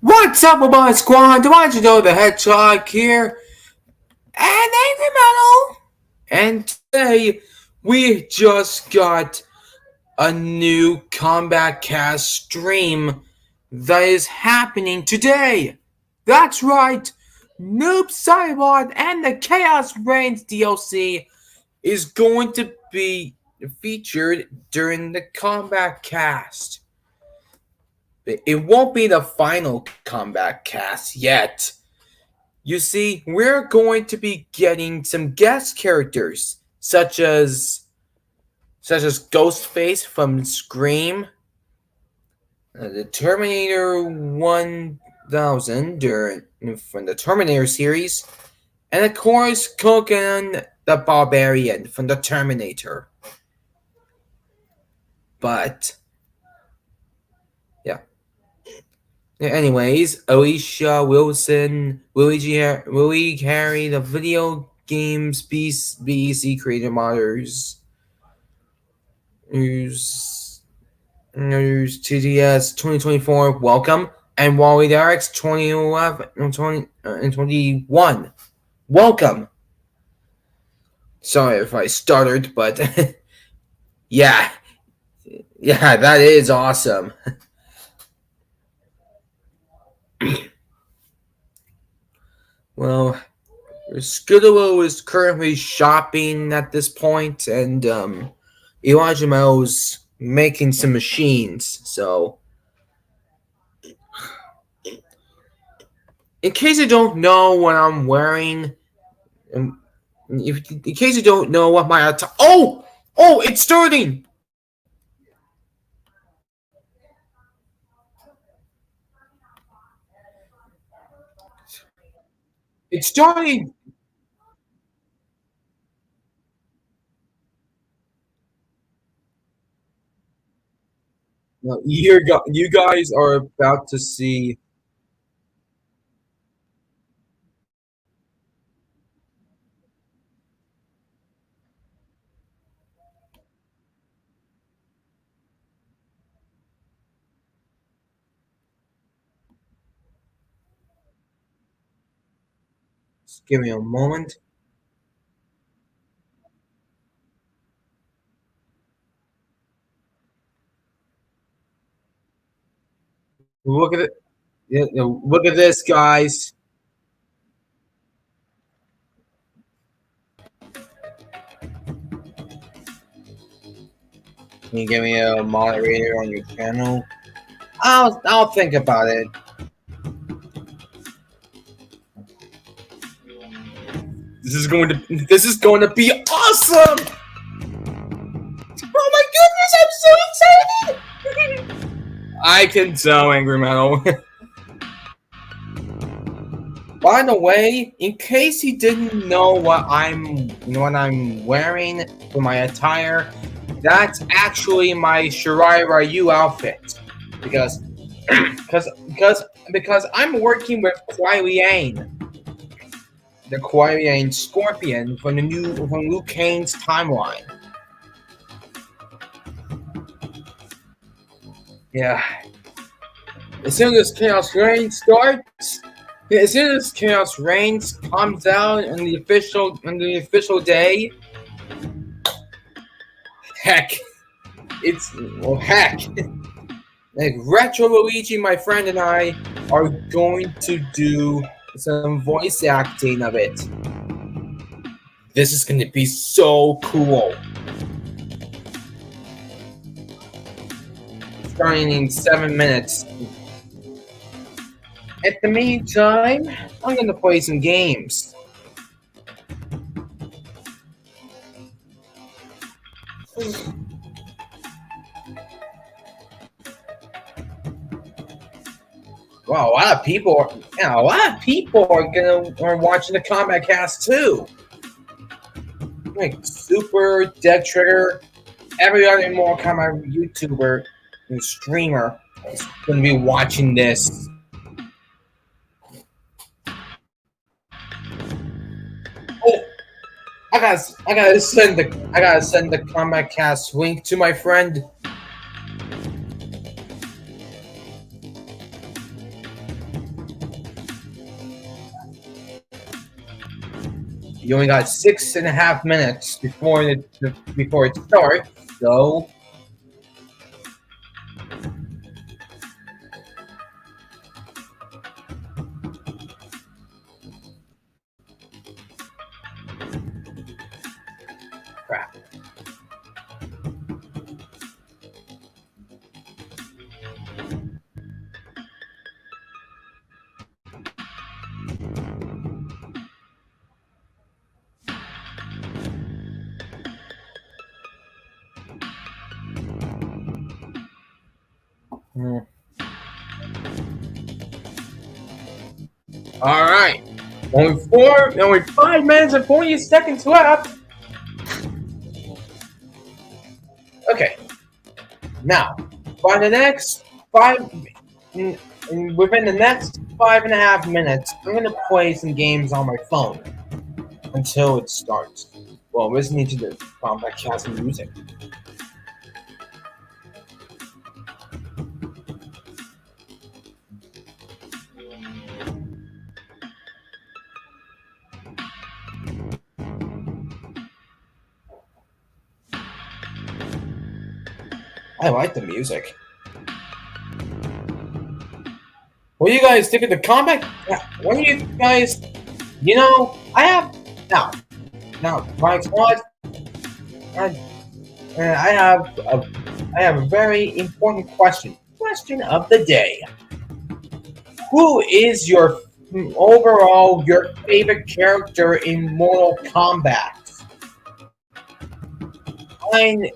What's up, my squad? Want you know the Hedgehog here, and Angry Metal. And today we just got a new Kombat Kast stream that is happening today. That's right, Noob Saibot and the Chaos Reigns DLC is going to be featured during the Kombat Kast. It won't be the final Kombat Kast yet. You see, we're going to be getting some guest characters, such as Ghostface from Scream, the Terminator 1000 from the Terminator series, and of course, Kogan the Barbarian from the Terminator. But anyways, Alicia Wilson, Willie Carey, the video games BEC creator modders, who's TDS 2024, welcome, and Wally Derek's 2011 and 21, welcome. Sorry if I stuttered, but yeah, that is awesome. Well, Skidolo is currently shopping at this point, and Elijah Mel's making some machines. So, in case you don't know what I'm wearing, in case you don't know what my it's starting. It's starting. No, you guys are about to see. Just give me a moment. Look at it. Look at this, guys. Can you give me a moderator on your channel? I'll think about it. This is going to be awesome! Oh my goodness, I'm so excited! I can tell, Angry Metal. By the way, in case you didn't know what I'm wearing for my attire, that's actually my Shirai Ryu outfit. Because I'm working with Kuai Liang, the Kuai Liang Scorpion from Liu Kang's timeline. Yeah. As soon as Chaos Reigns starts, as soon as Chaos Reigns comes out on the official day, heck. Like Retro Luigi, my friend, and I are going to do some voice acting of it. This is going to be so cool. Starting in 7 minutes. At the meantime, I'm going to play some games. Wow, a lot of people are watching the Kombat Kast too. Like Super, Dead Trigger, every other Mortal Kombat YouTuber and streamer is going to be watching this. Oh, I gotta send the Kombat Kast link to my friend. You only got 6.5 minutes before it starts, so crap. Hmm. All right. Only 5 minutes and 40 seconds left. Okay. Now, by the next within the next 5.5 minutes, I'm gonna play some games on my phone until it starts. Well, listening to the Kombat Kast music. I like the music. What do you guys think of the Kombat? What do you guys? I have now, my squad. I, I have a very important question. Question of the day: who is your favorite character in Mortal Kombat? I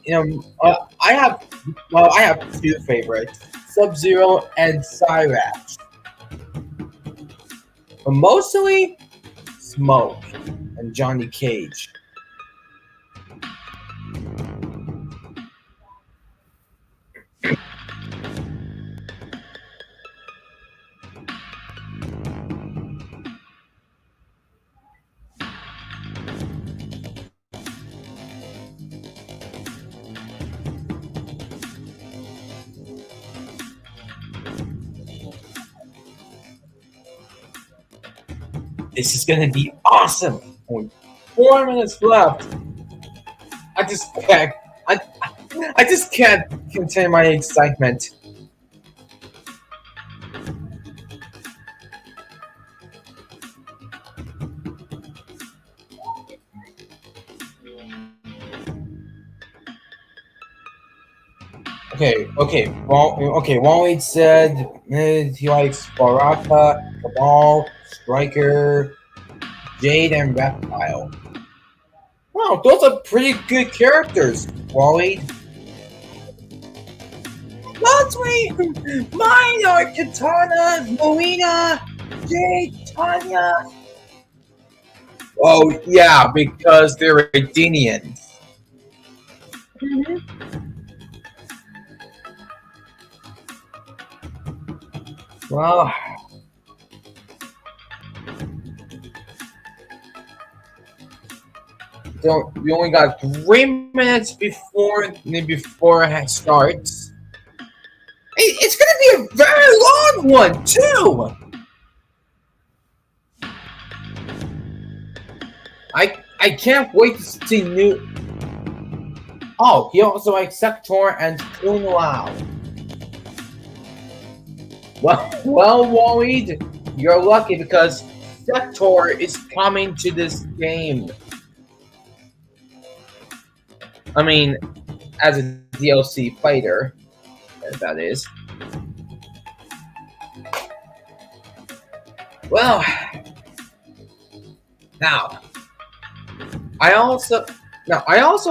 have two favorites: Sub-Zero and Cyrax. But mostly Smoke and Johnny Cage. This is gonna be awesome. Only 4 minutes left. I just can't. I just can't contain my excitement. Wally said he likes Baraka, Cabal, Striker, Jade, and Reptile. Wow, those are pretty good characters, Wally. That's me! Mine are Katana, Moina, Jade, Tanya. Oh, yeah, because they're Edenians. Well, we only got 3 minutes before it starts. It's gonna be a very long one too. I can't wait to see new. Oh, he also likes Sector and Kung Lao. Well, Waleed, you're lucky because Sector is coming to this game. I mean, as a DLC fighter, that is. Well, now I also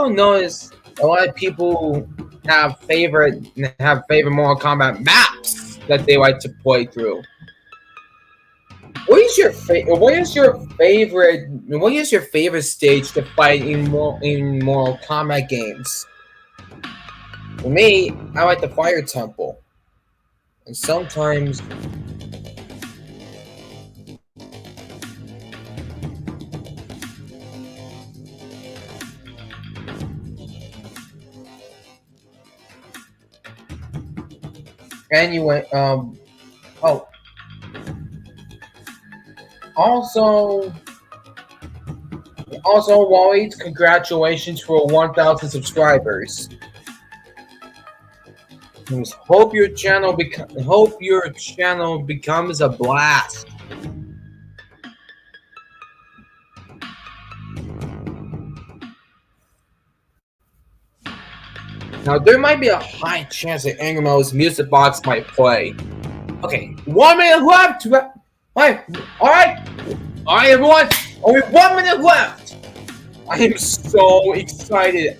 noticed a lot of people have favorite Mortal Kombat maps that they like to play through. What is your favorite stage to fight in Mortal Kombat games? For me, I like the Fire Temple, and sometimes. Anyway, also, Also, Wally, congratulations for 1,000 subscribers. Hope your channel becomes a blast. Now there might be a high chance that Angry Melo's music box might play. Okay, 1 minute left. Alright, everyone. Only 1 minute left. I am so excited.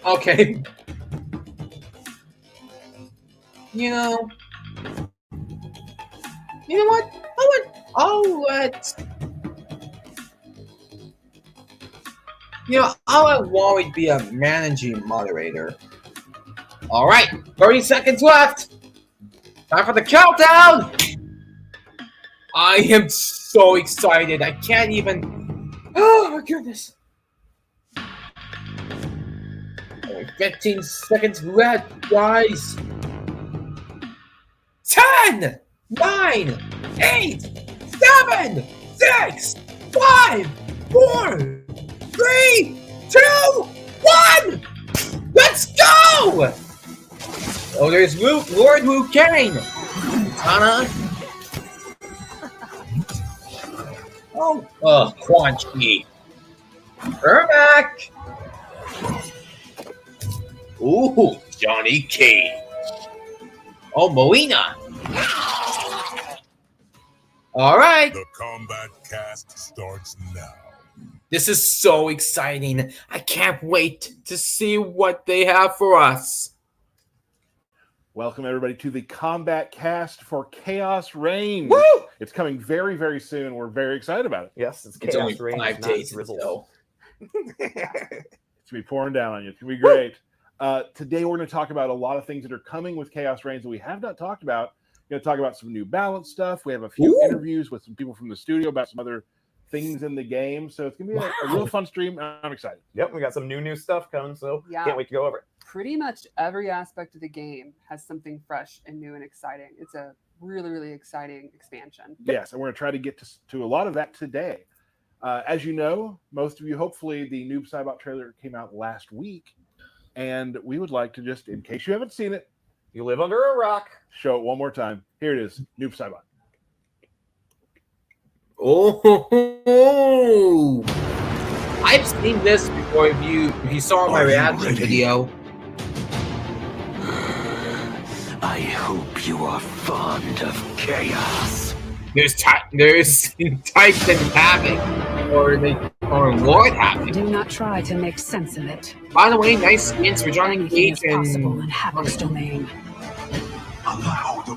Okay. You know what? I'll let Wally be a managing moderator. Alright, 30 seconds left. Time for the countdown. I am so excited. I can't even. Oh my goodness. Only 15 seconds left, guys. 10, 9, 8, 7, 6, 5, 4, 3, 2, 1. Let's go! Oh, there's Lord Wu Kane. Katana. Quan Chi. Ermac. Ooh, Johnny Cage. Oh, Molina. All right. The Kombat Kast starts now. This is so exciting. I can't wait to see what they have for us. Welcome, everybody, to the Kombat Kast for Chaos Reigns. Woo! It's coming very, very soon. We're very excited about it. Yes, It's only 5 days drizzle. It's going to be pouring down on you. It's going to be great. Today, we're going to talk about a lot of things that are coming with Chaos Reigns that we have not talked about. We're going to talk about some new balance stuff. We have a few interviews with some people from the studio about some other things in the game. So it's going to be a real fun stream. I'm excited. Yep, we got some new stuff coming, so can't wait to go over it. Pretty much every aspect of the game has something fresh and new and exciting. It's a really, really exciting expansion. Yes, and we're going to try to get to a lot of that today. As you know, most of you, hopefully, the Noob Saibot trailer came out last week. And we would like to just, in case you haven't seen it, you live under a rock, show it one more time. Here it is, Noob Saibot. Oh, I've seen this before. If you saw my reaction video. I hope you are fond of chaos. There's Titan Havoc, or Lord Havoc. Do not try to make sense of it. By the way, nice skins for Johnny Cage and possible in Havoc's domain.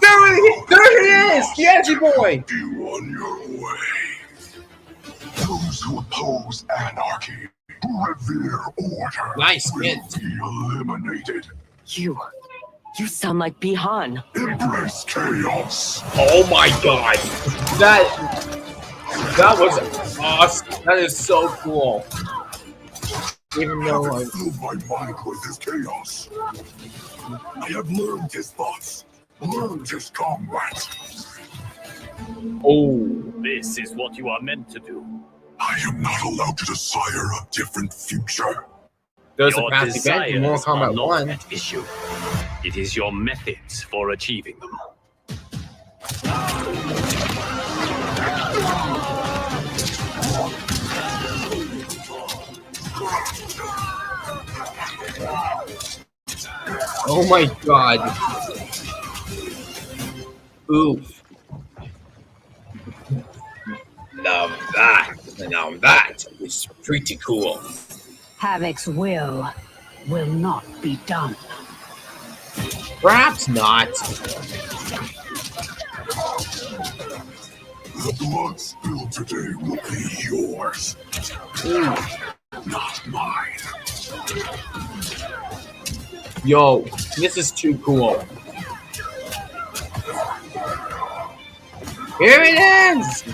There he is, the edgy boy. You on your way. Those who oppose anarchy, who revere order, Nice will skins. be eliminated. You sound like Bihan. Embrace chaos. Oh my god, that was awesome. That is so cool. Even though I filled my mind with his chaos. I have learned his thoughts, learned his combat. This is what you are meant to do. I am not allowed to desire a different future. there's a Your past event in Mortal desires are Kombat not 1. at issue. It is your methods for achieving them. Oh my god. Oof. Now that is pretty cool. Havoc's will not be done. Perhaps not. The blood spilled today will be yours, not mine. Yo, this is too cool. Here it is!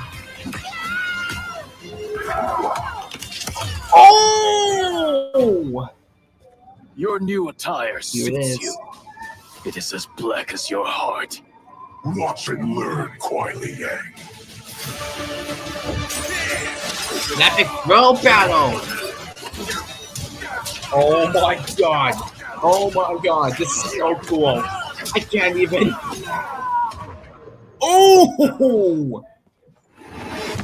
Oh! Your new attire Here it suits is. you. It is as black as your heart. Watch and learn, Kuai Liang. An epic throw battle. Oh my god. Oh my god. This is so cool. I can't even. Oh!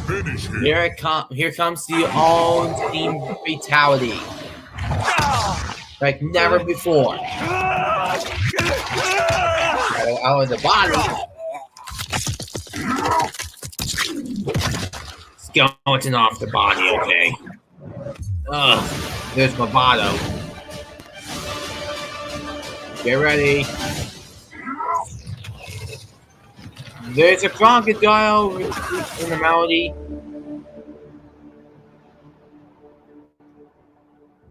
Finish him. Here comes the all-team fatality. Like never before. Out of the body. Skeleton off the body, okay. There's my bottom. Get ready. There's a crocodile in the melody.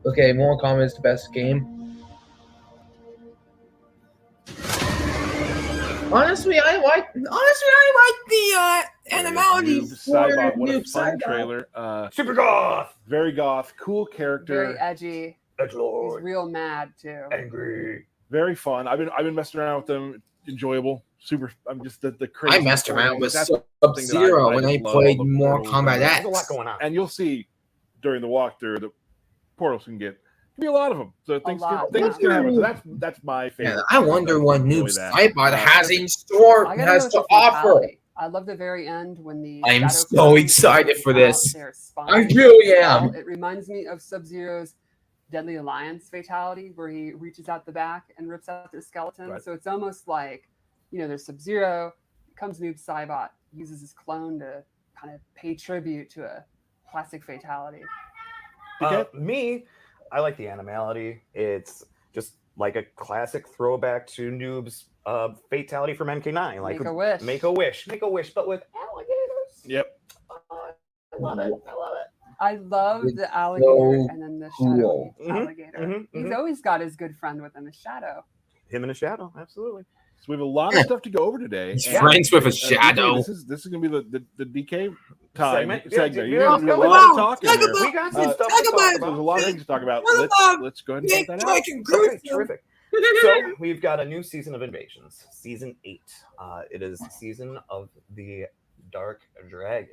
Okay, Mortal Kombat is the best game. Honestly, I like the animality for Cybot. What a Noob fun Cybot. trailer. Super goth. Very goth, cool character. Very edgy. He's Edgelord. real mad too. Angry. Very fun. I've been messing around with them. Enjoyable. Super. I'm just the crazy. I messed around with That's Sub-Zero something when that I just love played about Mortal Portals. Kombat There's a lot X. going on. And you'll see during the walkthrough the portals can be a lot of them. So things lot, can yeah. happen. So that's my favorite. Yeah, I wonder what Enjoy Noob that. Cybot has in store, I gotta has go to with the offer. fatality. I love the very end when the I'm shadow so clones excited for come out this. their I spines. really am. It reminds me of Sub-Zero's Deadly Alliance fatality, where he reaches out the back and rips out their skeleton. Right. So it's almost like, there's Sub-Zero, comes Noob Saibot, uses his clone to kind of pay tribute to a classic fatality. Me, I like the animality. It's just like a classic throwback to Noob's fatality from MK9. Like Make a wish. Make a wish, but with alligators. Yep. I love it. I love It's the alligator so and then the cool. shadow alligator. He's always got his good friend with him, his shadow. Him in a shadow, absolutely. So we have a lot of stuff to go over today. He's And, friends with a DK, shadow. This is gonna be the DK time Segment? segment. Yeah, You're yeah, gonna do a let's lot of go. talking Talk here. about- We got some stuff talk to talk about- There's a lot of things to talk about. What about Let's go ahead and get that out. Okay, terrific. So we've got a new season of Invasions, season 8. It is the season of the Dark Dragon,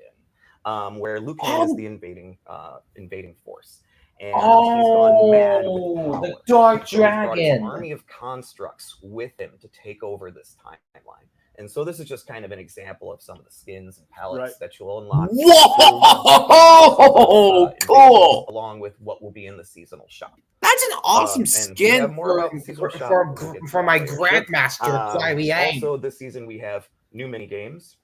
where Liu Kang is the invading force, and he's gone mad with the power. Dark So he's brought his Dragon. army of constructs with him to take over this timeline. And so this is just kind of an example of some of the skins and palettes that you'll unlock. Whoa! Cool. Along with what will be in the seasonal shop. That's an awesome and we skin have more about the seasonal shop when we get to for my that later. Grandmaster, Kuai Liang. Also, this season we have new mini games.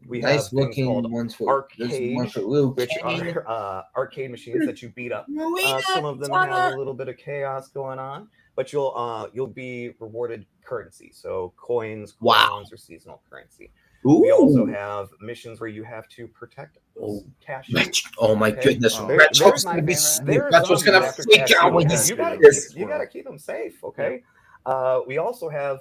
We Nice have things called looking ones for arcade, Liu which Kang. are arcade machines that you beat up. Marina, Some of them have a little bit of chaos going on, but you'll be rewarded currency, so coins, crowns, or seasonal currency. We also have missions where you have to protect cash. Oh my goodness, There- Retro's there's gonna be my There are Retro's some gonna after freak cash out when missions. he you gotta sees this. you gotta keep them safe, okay? We also have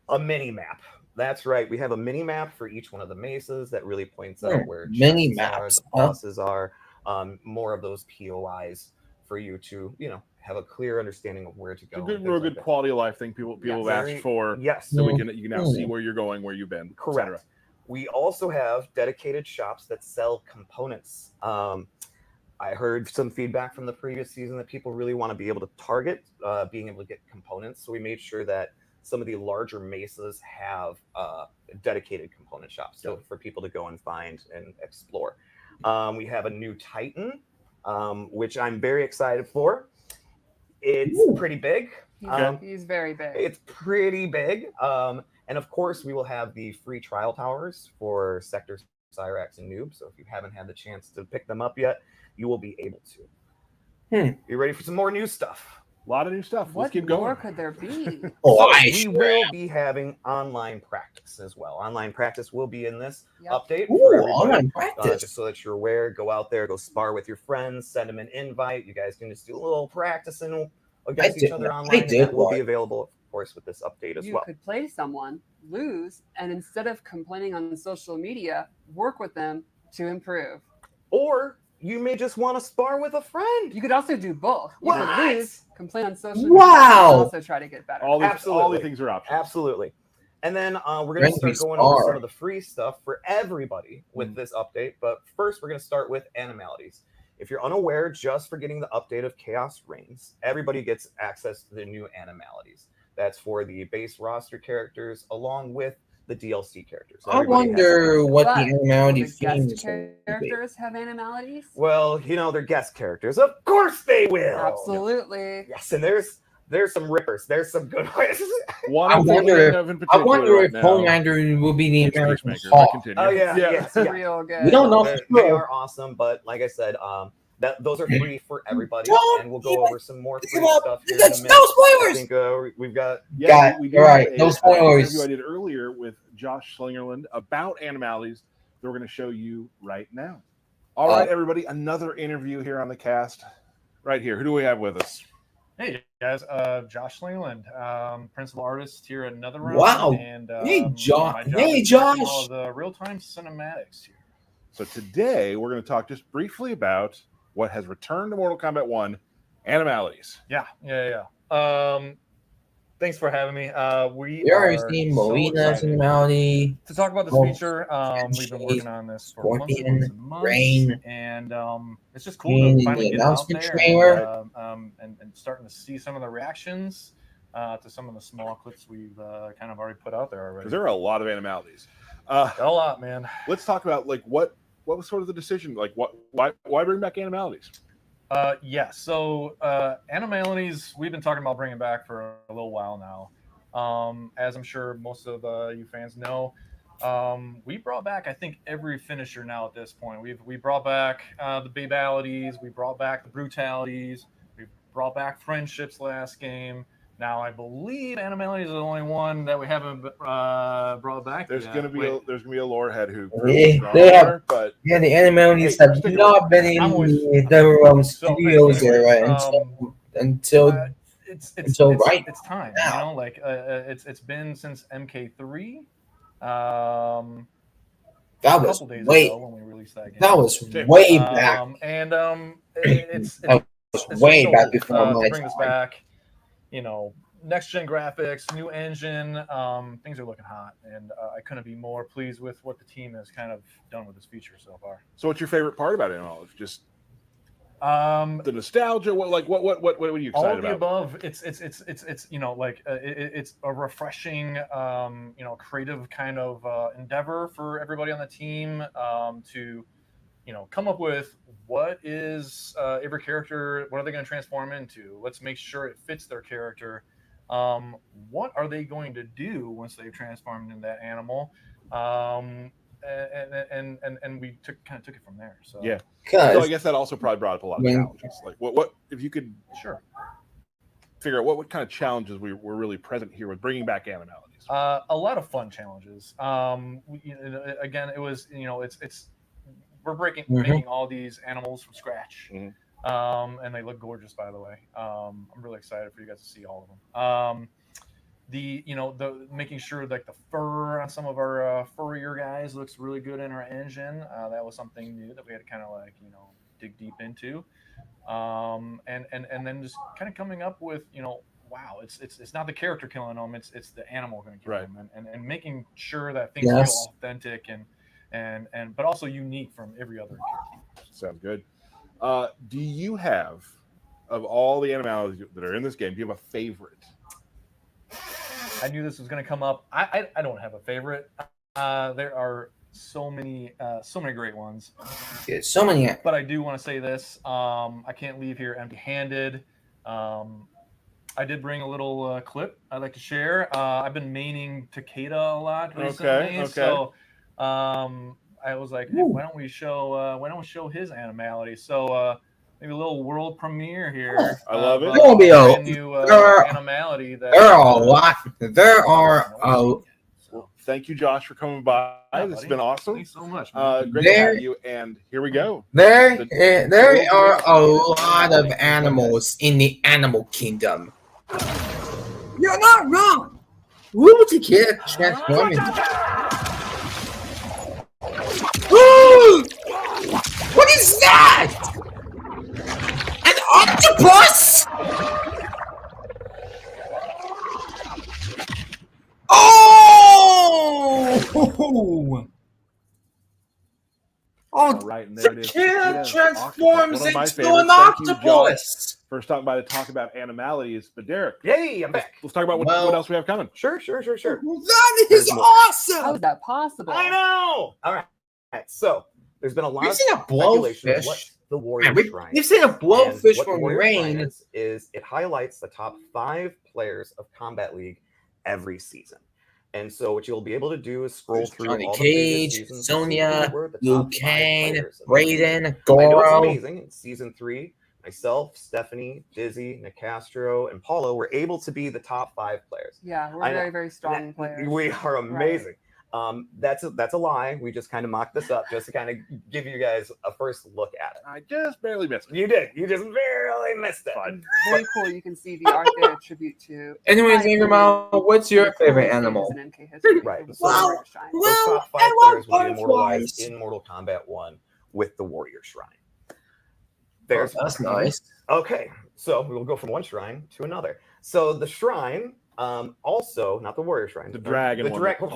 a mini map. That's right. We have a mini map for each one of the mesas that really points out where mini chests are, maps, the bosses are, more of those POIs for you to, have a clear understanding of where to go. It's a and real things good like that. quality of life thing people have Very- asked for. Yes. So you can now see where you're going, where you've been. Correct. etc. We also have dedicated shops that sell components. I heard some feedback from the previous season that people really want to be able to target being able to get components. So we made sure that some of the larger mesas have dedicated component shops, so for people to go and find and explore. We have a new Titan, which I'm very excited for. It's pretty big. He's very big. It's pretty big. And of course, we will have the free trial towers for Sector Cyrax and Noob. So if you haven't had the chance to pick them up yet, you will be able to. You ready for some more new stuff? A lot of new stuff. What Let's keep more going. could there be? We will be having online practice as well. Online practice will be in this update. Ooh, for everybody. online practice. Just so that you're aware, go out there, go spar with your friends, send them an invite. You guys can just do a little practicing against each other online. And that will be available, of course, with this update as You well. could play someone, lose, and instead of complaining on social media, work with them to improve. Or you may just want to spar with a friend. You could also do both. You could lose, complain on social media, Wow. and also try to get better. All these things are options. Absolutely. And then we're going to start going over some of the free stuff for everybody with this update. But first, we're going to start with animalities. If you're unaware, just for getting the update of Chaos Reigns, everybody gets access to the new animalities. That's for the base roster characters along with the DLC characters. So I wonder what the animality guest characters have animalities. Well, they're guest characters. Of course they will. Absolutely. Yes, and there's some rippers. There's some good ones. I wonder if Homelander will be the American Hawk. Oh yeah, yes, real good. We don't know. They are awesome, but like I said, those are free for everybody, and we'll go over some more free stuff here in a minute. No spoilers. I think we got. Yeah, we all right. No spoilers. Interview I did earlier with Josh Slingerland about animalities that we're going to show you right now. All right, everybody, another interview here on the cast. Right here, who do we have with us? Hey guys, Josh Slingerland, principal artist here at NetherRealm. Wow. And, hey, Josh. Hey, Josh. All the real-time cinematics here. So today we're going to talk just briefly about what has returned to Mortal Kombat 1, animalities. Yeah. Thanks for having me. We are seeing Molina's animality to talk about this feature. We've been working on this for months and months, Rain, and it's just cool to finally get out there and starting to see some of the reactions to some of the small clips we've kind of already put out there already. There are a lot of animalities. A lot, man. Let's talk about what was sort of the decision? Like why bring back animalities? So animalities we've been talking about bringing back for a little while now. As I'm sure most of you fans know, we brought back I think every finisher now at this point. We brought back the babalities, we brought back the brutalities, we brought back friendships last game. Now I believe animalities is the only one that we haven't brought back. There's gonna be a lore head who but the animalities have not been in the NetherRealm studios until it's time now. It's been since MK3. That was way when we released that game. That was way back. It's way back before my bring this back. Next gen graphics, new engine, things are looking hot, and I couldn't be more pleased with what the team has kind of done with this feature so far. So, what's your favorite part about it all? Just the nostalgia. What are you excited about? All of the above. It's it's a refreshing, creative kind of endeavor for everybody on the team to come up with what is every character, what are they going to transform into? Let's make sure it fits their character. What are they going to do once they've transformed into that animal? And we took it from there. So yeah. So I guess that also probably brought up a lot of challenges. Like what if you could figure out what kind of challenges were really present here with bringing back animalities? A lot of fun challenges. Again, it was we're making all these animals from scratch. And they look gorgeous, by the way. I'm really excited for you guys to see all of them. The making sure like the fur on some of our furrier guys looks really good in our engine. That was something new that we had to kind of dig deep into. And then just kind of coming up with wow, it's not the character killing them, it's the animal going to kill them, and making sure that things feel authentic and but also unique from every other character. Sounds good. Do you have, of all the animalities that are in this game, do you have a favorite? I knew this was going to come up. I don't have a favorite. There are so many great ones. Yeah, so many. But I do want to say this. I can't leave here empty-handed. I did bring a little clip I'd like to share. I've been maining Takeda a lot recently. Okay. So I was like, hey, why don't we show his animality? So maybe a little world premiere here. I love it. A new animality. There are a lot. There are. Well, thank you, Josh, for coming by. It's been awesome. Thanks so much. Great to have you. And here we go. There are a lot of animals in the animal kingdom. You're not wrong. Who would you get transforming? What is that? An octopus? Oh! Ooh. All Oh, right, and there it is. Kid Octopus, transforms one of my into favorites. an Thank you, Josh, octopus. for stopping by to talk about animalities. But Derek, Yay, I'm let's, back. let's talk about what Well- else we have coming. Sure. That is There's more. How awesome. is that possible? I know. All right. So there's been a lot You've of seen a speculation of blowfish. what the Warrior Man, Shrine we've seen a And blowfish what the from Warrior Shrine rain. is it highlights the top 5 players of Combat League every season. And so what you'll be able to do is scroll There's through Johnny all the previous Cage, seasons and see Sonya, who were the Liu top 5 Kang, players of the season. Raiden, I know it's Goro. amazing. In season 3, myself, Stephanie, Dizzy, Nicastro, and Paulo were able to be the top 5 players. Yeah, we're I know. very, very strong players. We are amazing. That's a lie. We just kind of mocked this up just to kind of give you guys a first look at it. I just barely missed it. You did. You just barely missed it. Very cool. You can see the art there, a tribute to. Anyways, my Angry opinion, Mao, what's your one of the favorite coolest animal? stages in MK history, Right. the So- Warrior Shrine. Those Well, top 5 I love players will be immortalized butterflies. in Mortal Kombat 1 with the Warrior Shrine. Oh, There's that's nice. Okay, so we'll go from one shrine to another. So the shrine, also not the Warrior Shrine, The dragon the one. dragon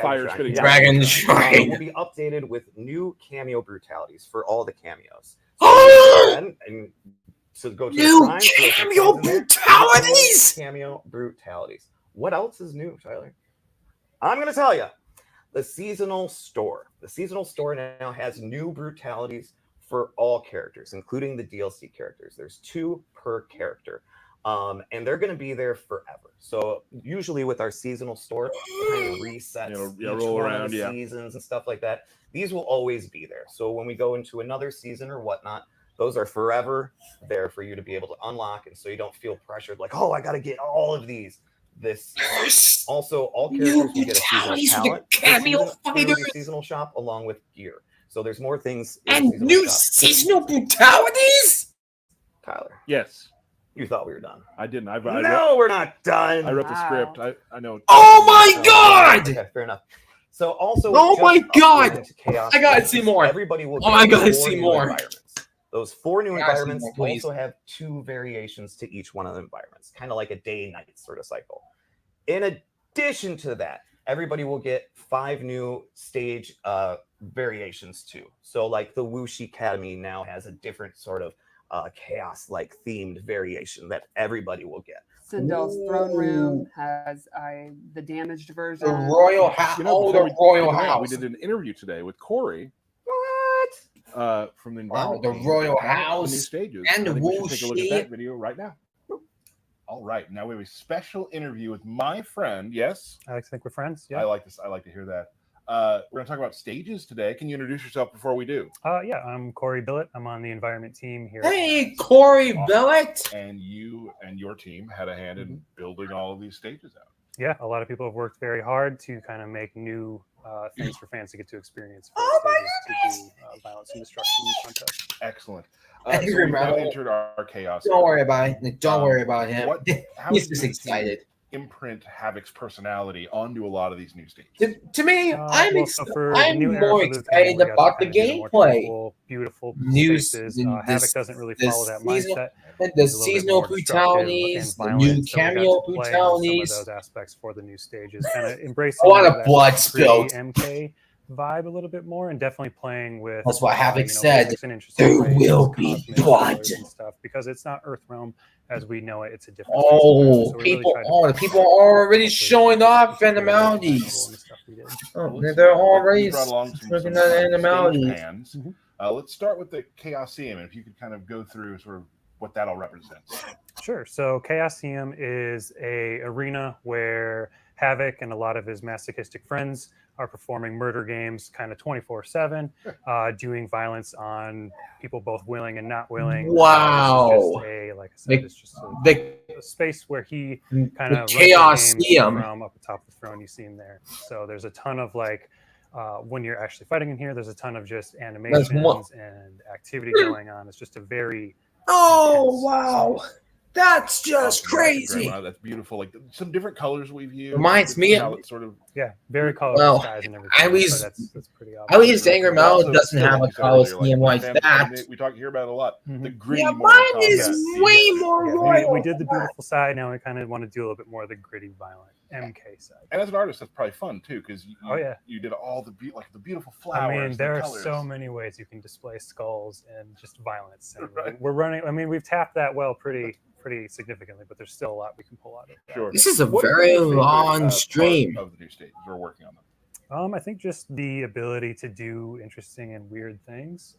Fire shrine, spitting yeah. Dragon will Shrine. be updated with new cameo brutalities for all the cameos. And so go to the New shrine, throw some cameo coins in there, brutalities. Cameo brutalities. What else is new, Tyler? I'm going to tell you. The seasonal store. The seasonal store now has new brutalities for all characters, including the DLC characters. There's 2 per character. And they're going to be there forever. So usually with our seasonal store, it kind of resets each roll one around, of the seasons and stuff like that. These will always be there. So when we go into another season or whatnot, those are forever there for you to be able to unlock. And so you don't feel pressured like, oh, I got to get all of these. This also, all characters will get a seasonal brutalities for the talent cameo through the fighters. seasonal shop along with gear. So there's more things in the And seasonal new shop. seasonal brutalities? Tyler, Yes, you thought we were done. I didn't. I No, we're not done. I wrote the Wow. script. I know. Oh my god! Okay, fair enough. So also, Oh just my God! upgrading to Chaos I gotta Legends, see more. Everybody will. Oh, I get gotta 4 see new more. environments. Those 4 new I gotta see environments more, please. also have 2 variations to each one of the environments, kind of like a day-night sort of cycle. In addition to that, everybody will get 5 new stage variations too. So, like the Wuxi Academy now has a different sort of chaos-like themed variation that everybody will get. Sindel's throne room has the damaged version. The Royal House. Before the we Royal get going, House. We did an interview today with Corey What? from the Wow, environment the team Royal about the House new stages. and I think we should take a look at Wuxi. that video right now. All right, now we have a special interview with my friend. Yes, I like to think we're friends. I Yeah. like this. I like to hear that. We're going to talk about stages today. Can you introduce yourself before we do? Yeah. I'm Corey Billett. I'm on the environment team here. Hey, Corey Awesome. Billett. And you and your team had a hand in building all of these stages out. Yeah. A lot of people have worked very hard to kind of make new things for fans to get to experience. For Oh my stages to do violence and destruction contest. Excellent. Angry So we've now Rebel. entered our chaos. Don't worry about it. Don't worry about him. How He's is just your team excited. imprint Havoc's personality onto a lot of these new stages? To me, I'm So for the I'm new era more for Liu Kang, excited we got to about the kind of do more gameplay. tranquil, beautiful New spaces. the- Havoc this- doesn't really this follow that season- mindset. The It's a little bit seasonal more destructive brutalities, and the new violent, so we got cameo to play on some of brutalities. those aspects for the new stages, kind of embracing A lot of that blood gritty spilled. MK vibe a little bit more, and definitely playing with. That's what Havoc you know, said. physics and interesting There ways, will be cosmic blood. colors and stuff, because it's not Earthrealm as we know it. It's a different. Oh, So we really people! tried to Oh, the balance people that. are already Hopefully showing off it's really animalities. memorable and stuff we did. Oh, Let's- they're we already brought along some looking stage at animalities. pans. Mhm. Let's start with the Chaosium, and if you could kind of go through sort of what that all represents. Sure. So Chaosium is a arena where Havoc and a lot of his masochistic friends are performing murder games kind of 24/7, doing violence on people both willing and not willing. Wow. This is just like I said, The- it's just The, a space where he the kind of Chaosium. from up atop the throne. You see him there. So there's a ton of like when you're actually fighting in here, there's a ton of just animations and activity going on. It's just a very Oh wow, that's just crazy. Grandma, that's beautiful. Like some different colors we've used. Reminds me of- how it's sort of very colorful Well, skies and everything. at least- so that's pretty At obvious. least Angry Mel also doesn't still, have a like you said earlier, Coliseum like fans- that. We talk here about it a lot. Mhm. The gritty. Yeah, Mortal mine is Kombat. way more Yeah, royal. we did the beautiful side. Now we kind of want to do a little bit more of the gritty, violent MK side. And as an artist, that's probably fun too, because you did all the the beautiful flowers. I mean, there are colors. so many ways you can display skulls and just violence. And we're running. I mean, we've tapped that well pretty significantly, but there's still a lot we can pull out of that. Sure. This is a very long stream. Of the new stages we're working on them. I think just the ability to do interesting and weird things.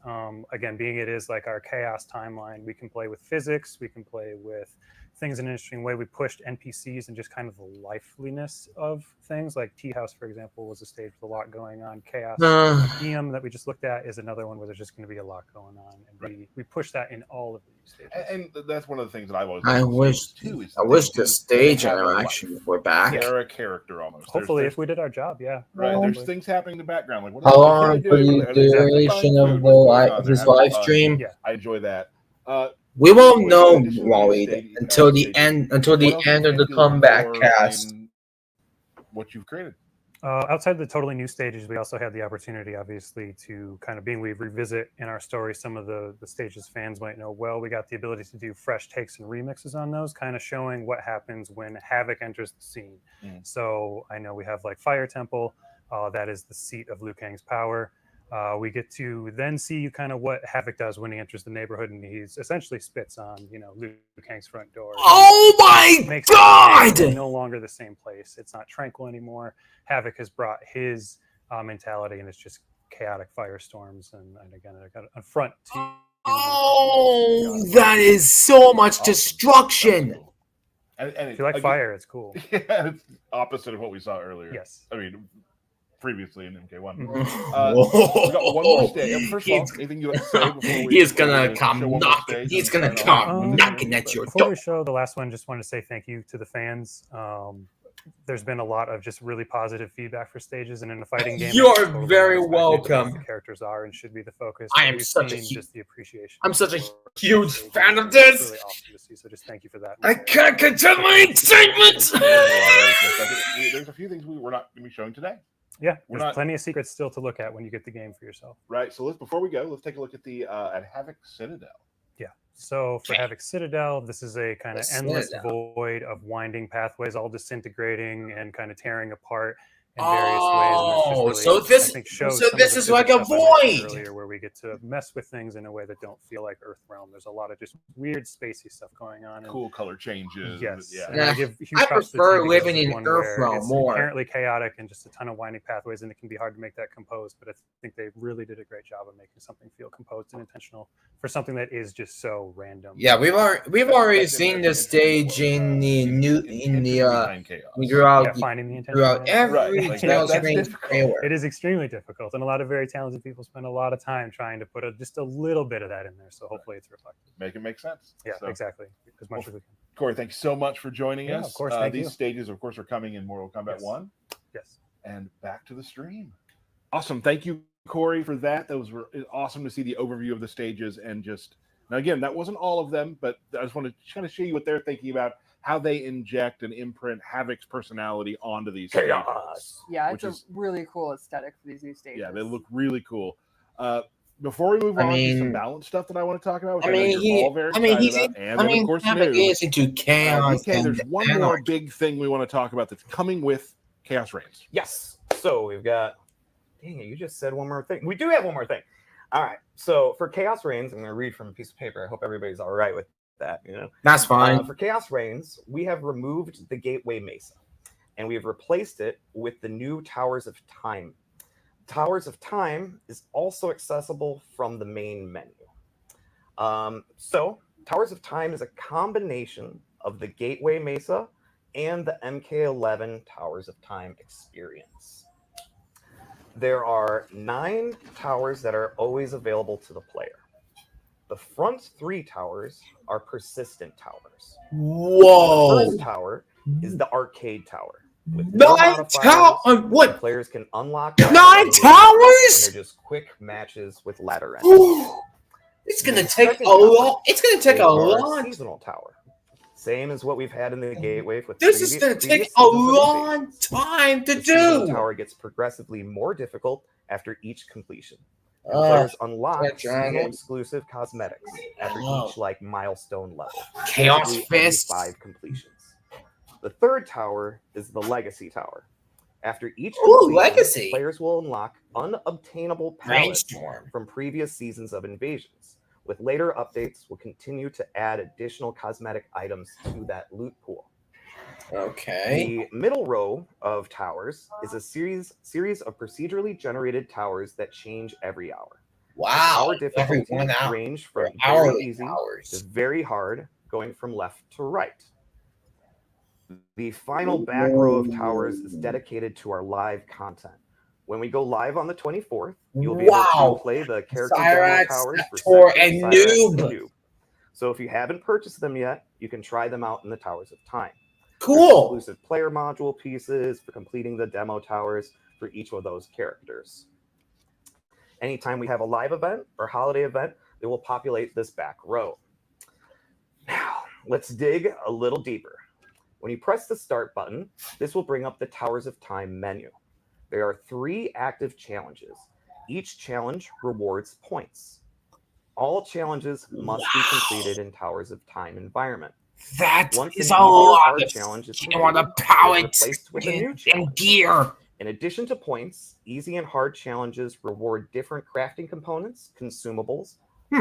Again, being it is like our chaos timeline, we can play with physics, we can play with things in an interesting way. We pushed NPCs and just kind of the liveliness of things. Like Tea House, for example, was a stage with a lot going on. Chaos Museum that we just looked at is another one where there's just going to be a lot going on, and we push that in all of these stages. And that's one of the things that I've always. I wish the stage interaction were back. They're a character almost. Hopefully, if we did our job, yeah. Right, there's things happening in the background. Like how long for the duration of his live stream? I enjoy that. We won't know, Wally, until the end of the comeback cast. What you've created. Outside the totally new stages, we also had the opportunity, obviously, to kind of we revisit in our story some of the stages fans might know well. We got the ability to do fresh takes and remixes on those, kind of showing what happens when Havoc enters the scene. So I know we have like Fire Temple, that is the seat of Liu Kang's power. We get to then see kind of what Havoc does when he enters the neighborhood, and he's essentially spits on, Liu Kang's front door. Oh my God! It's no longer the same place. It's not tranquil anymore. Havoc has brought his mentality, and it's just chaotic firestorms, and again, I got a front to. Oh, that is so much destruction. Cool. And if you like fire, it's cool. Yeah, it's opposite of what we saw earlier. Yes. I mean, previously in MK1. We got one more stage. First of all, anything you like to say before we? He's gonna come knocking. He's gonna come knocking at your door. Before we show the last one, just want to say thank you to the fans. There's been a lot of just really positive feedback for stages, and in a fighting game, you're very welcome. The characters are and should be the focus. I am such a just the appreciation. I'm such a huge fan of this. It's really awesome to see. So just thank you for that. I can't contain my excitement. There's a few things we're not going to be showing today. Yeah, there's plenty of secrets still to look at when you get the game for yourself. Right. So before we go, let's take a look at the at Havoc Citadel. Yeah. So for Havoc Citadel, this is a kind of endless void of winding pathways, all disintegrating and kind of tearing apart in various ways. So this is like a void earlier, where we get to mess with things in a way that don't feel like Earthrealm. There's a lot of just weird spacey stuff going on. Cool color changes. Yes. Yeah. I prefer living in Earthrealm more. Inherently chaotic and just a ton of winding pathways, and it can be hard to make that composed. But I think they really did a great job of making something feel composed and intentional for something that is just so random. Yeah, we've already seen this stage in the throughout every It is extremely difficult, and a lot of very talented people spend a lot of time trying to put just a little bit of that in there. So hopefully it's reflected. Make it make sense. Yeah, exactly. As much as we can. Corey, thank you so much for joining us. Of course, these stages, of course, are coming in Mortal Kombat 1. Yes. And back to the stream. Awesome. Thank you, Corey, for that. That was awesome to see the overview of the stages, and just now again, that wasn't all of them, but I just wanted to kind of show you what they're thinking about, how they inject and imprint Havoc's personality onto these stages. Yeah, it's a really cool aesthetic for these new stages. Yeah, they look really cool. Before we move on to some balance stuff that I want to talk about, Havoc is into chaos. There's one more big thing we want to talk about that's coming with Chaos Reigns. Yes. So we've got. Dang it! You just said one more thing. We do have one more thing. All right. So for Chaos Reigns, I'm going to read from a piece of paper. I hope everybody's all right with that. That's fine. For Chaos Reigns, we have removed the Gateway Mesa, and we have replaced it with the new Towers of Time. Towers of Time is also accessible from the main menu. So Towers of Time is a combination of the Gateway Mesa and the MK11 Towers of Time experience. There are 9 towers that are always available to the player. The front 3 towers are persistent towers. Whoa! The first tower is the arcade tower. 9 towers? What? Players can unlock 9 towers? They're just quick matches with ladder ends. It's gonna take a lot. It's gonna take a long seasonal tower. Same as what we've had in the Gateway. This is gonna take a long time to do. The tower gets progressively more difficult after each completion. Players unlock exclusive cosmetics after each milestone level. Chaos Fist. 5 completions. The third tower is the Legacy Tower. After each Ooh, completion, Legacy. players will unlock unobtainable palettes Brainstorm. from previous seasons of Invasions. With later updates, we'll continue to add additional cosmetic items to that loot pool. Okay. The middle row of towers is a series of procedurally generated towers that change every hour. Wow. Tower difficulty 1 hour. range from very Hourly easy towers. to very hard, going from left to right. The final back row of towers is dedicated to our live content. When we go live on the 24th, you'll be able Wow. to play the character Cyrax, demo towers for Tor, Sector, and Cyrax, Noob. and Noob. So if you haven't purchased them yet, you can try them out in the Towers of Time. There's Cool. exclusive player module pieces for completing the demo towers for each of those characters. Anytime we have a live event or holiday event, they will populate this back row. Now, let's dig a little deeper. When you press the start button, this will bring up the Towers of Time menu. There are 3 active challenges. Each challenge rewards points. All challenges must be completed in Towers of Time environment. That Once is an a easier lot hard of challenge is you want completed, to it power is replaced with a new and challenge. gear. In addition to points, easy and hard challenges reward different crafting components, consumables,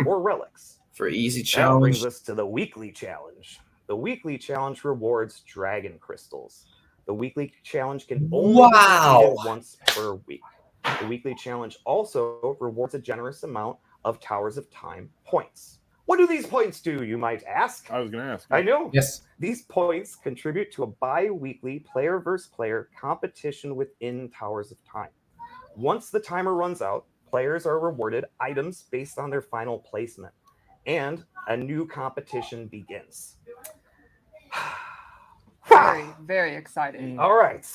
or relics. For easy That challenge. brings us to the weekly challenge. The weekly challenge rewards dragon crystals. The weekly challenge can only be completed once per week. The weekly challenge also rewards a generous amount of Towers of Time points. What do these points do, you might ask? I was going to ask. I know. Yes. These points contribute to a bi-weekly player versus player competition within Towers of Time. Once the timer runs out, players are rewarded items based on their final placement, and a new competition begins. Very, very exciting. All right.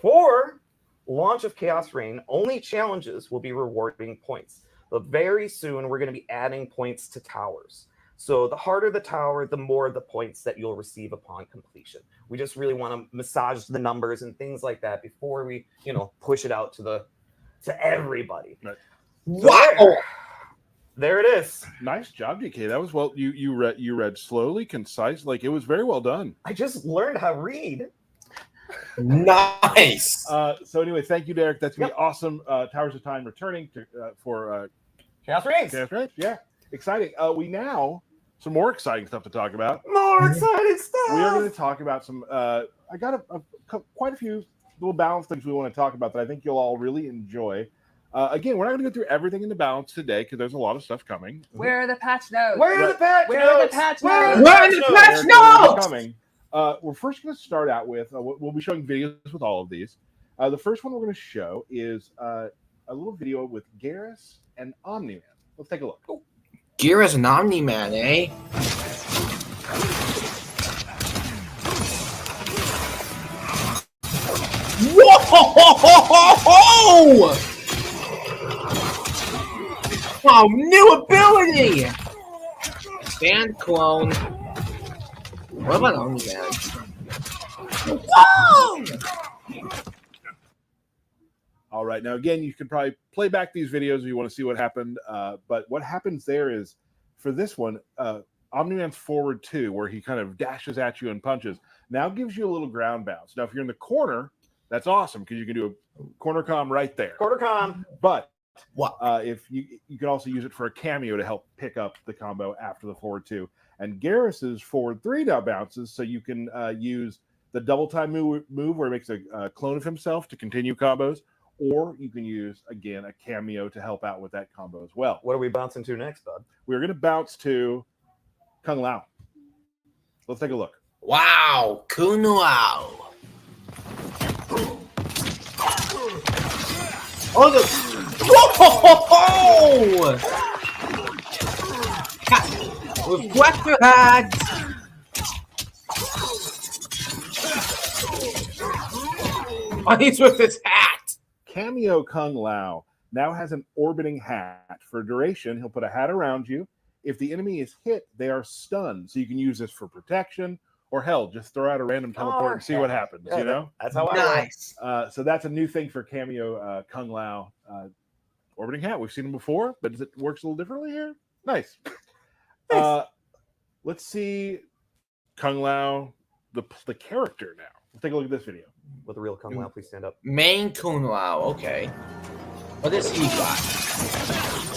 For launch of Chaos Reign, only challenges will be rewarding points. But very soon, we're going to be adding points to towers. So the harder the tower, the more the points that you'll receive upon completion. We just really want to massage the numbers and things like that before we, push it out to everybody. Right. So Wow. there it is. Nice job, DK. That was well. You read slowly, concise. Like it was very well done. I just learned how to read. Nice. So anyway, thank you, Derek. That's gonna be awesome. Towers of Time returning for Chaos Reigns. Chaos Reigns. Yeah, exciting. We now some more exciting stuff to talk about. More exciting stuff. We are going to talk about some. I got quite a few little balance things we want to talk about that I think you'll all really enjoy. Again, we're not going to go through everything in the balance today because there's a lot of stuff coming. Where are the patch notes? Where are the patch Where are the notes? patch Where are notes? Where are the patch They're notes? coming. We're first going to start out with. We'll be showing videos with all of these. The first one we're going to show is a little video with Garrus and Omni-Man. Let's take a look. Oh. Gear is an Omni-Man, eh? Whoa! Wow, new ability! Band clone. What about Omni-Man? Whoa! All right. Now, again, you can probably play back these videos if you want to see what happened. But what happens there is, for this one, Omni-Man's forward 2, where he kind of dashes at you and punches, now gives you a little ground bounce. Now, if you're in the corner, that's awesome because you can do a corner comm right there. Corner comm. But What? if you can also use it for a cameo to help pick up the combo after the forward 2. And Garrus's forward 3 now bounces, so you can use the double time move where he makes a clone of himself to continue combos. Or you can use, again, a cameo to help out with that combo as well. What are we bouncing to next, bud? We're going to bounce to Kung Lao. Let's take a look. Wow, Kunuao. Oh, the... Whoa! With weapon hats. Oh, he's with his hat. Cameo Kung Lao now has an orbiting hat. For duration, he'll put a hat around you. If the enemy is hit, they are stunned. So you can use this for protection, or hell, just throw out a random teleport and see what happens. Yeah, you know, that's how I Nice. so that's a new thing for Cameo Kung Lao orbiting hat. We've seen them before, but it works a little differently here. Nice. Let's see Kung Lao the character now. Let's take a look at this video. With the real Kung Lao, please stand up. Main Kung Lao, okay. What does he got?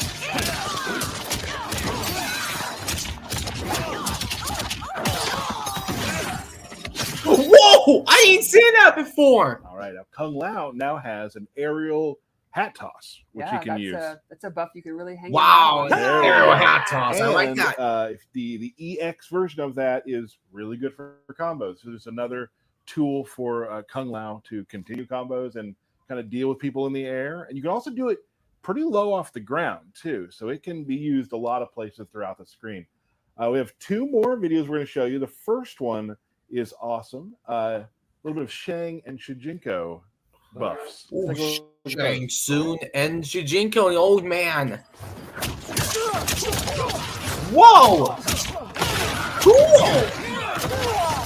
Whoa! I ain't seen that before. All right, now Kung Lao now has an aerial hat toss, which he can use. That's a buff you can really hang. Wow, There we aerial go. hat toss. I like And, that. if the EX version of that is really good for combos. So there's another tool for Kung Lao to continue combos and kind of deal with people in the air. And you can also do it pretty low off the ground too. So it can be used a lot of places throughout the screen. We have two more videos we're going to show you. The first one is awesome. A little bit of Shang and Shujinko buffs. Shang Tsung and Shujinko, the old man. Whoa! Cool!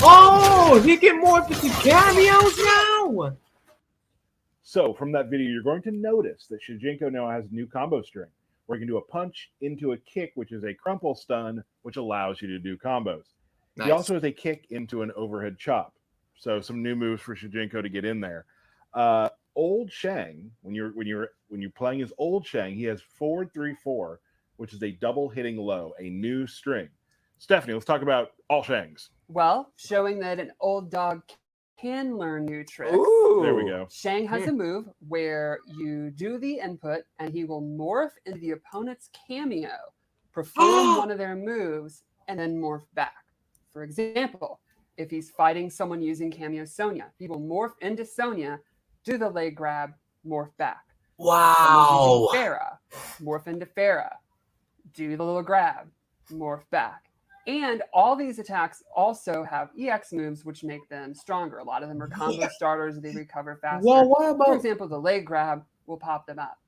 Oh, he can morph into cameos now! So from that video, you're going to notice that Shujinko now has a new combo string where you can do a punch into a kick, which is a crumple stun, which allows you to do combos. Nice. He also has a kick into an overhead chop. So some new moves for Shujinko to get in there. Old Shang, when you're playing as Old Shang, he has forward 3-4, which is a double hitting low, a new string. Stephanie, let's talk about all Shangs. Well, showing that an old dog can learn new tricks. Ooh. There we go. Shang has a move where you do the input and he will morph into the opponent's cameo, perform one of their moves, and then morph back. For example, if he's fighting someone using cameo Sonya, he will morph into Sonya, do the leg grab, morph back. Wow. Farah, morph into Farah, do the little grab, morph back. And all these attacks also have EX moves, which make them stronger. A lot of them are combo starters. They recover faster. Well, what about... For example, the leg grab will pop them up.